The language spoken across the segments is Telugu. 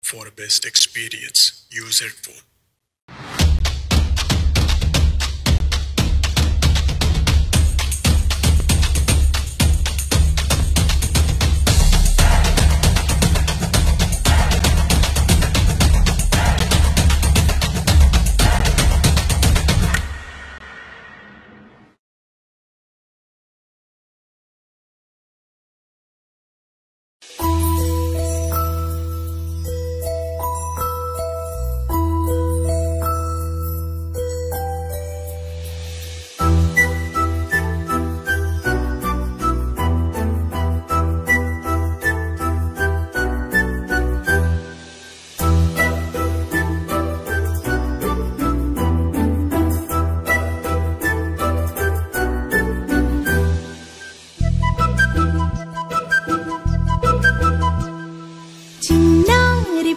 For best experience, use headphone.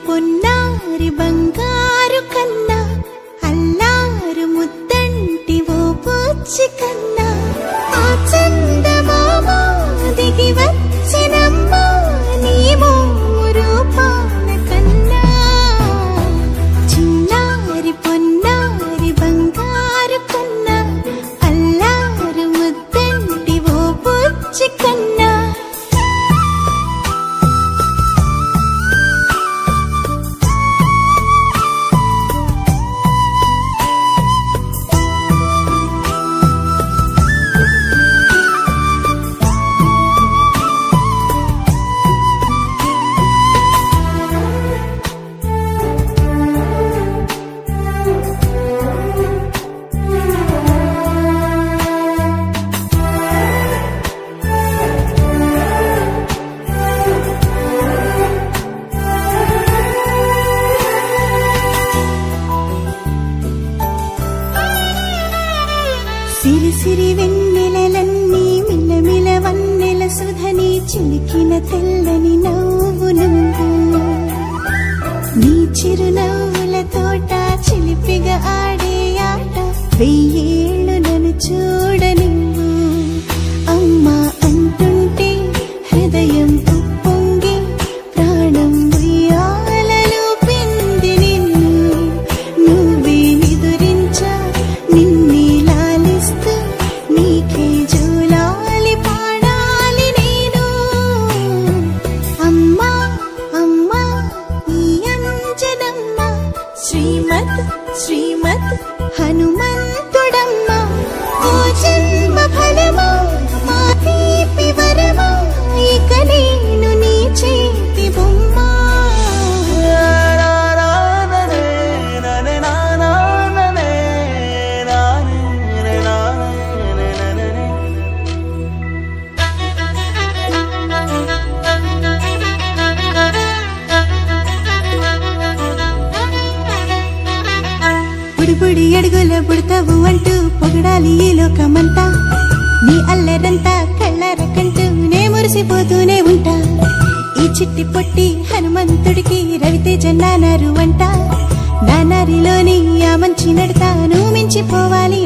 పొన్నారి బంగారు కన్నా అల్లారు ముద్దంటి ఓ పూచి కన్నా ఆ చందమామ దిగి వచ్చినమ్మ నీ రూపాల కన్నా చిన్నారి పొన్నారి బంగారు కన్నా అల్లారు ముద్దంటి ఓ పూచి కన్నా సిరి సిరి వెన్నెలలన్నీ మిలమిల వన్నెల సుధని చిలికిన తెల్లని నవ్వు నువ్వు నీ చిరునవ్వుల తోట చిలిపిగా ఆడే ఆట వెయ్యేళ్ళు నన్ను చూడ నువ్వు అమ్మా అంటుంటే హృదయం ఉప్పొంగి ప్రాణం ఉయ్యాలలో పిండి నిన్ను నువ్వే నిదురించా నిన్నే నీకే జూలాలి పాడాలి నేను అమ్మా అమ్మా ఈ అంజనమ్మ శ్రీమత్ శ్రీమత్ హనుమంతుడమ్మ ఓ జన్మ ఫలమా మా తీపి వరమా ఇక నేను నీ చేతి బొమ్మ బుడి అడుగుల బుడతావు అంటూ పొగడాలి ఈ లోకమంతా నీ అల్లరంతా కళ్ళారకంటూ నే మురిసిపోతూనే ఉంటా ఈ చిట్టి పొట్టి హనుమంతుడికి రవితేజ నానారు అంట నానారిలోని ఆ మంచి నడతాను మించిపోవాలి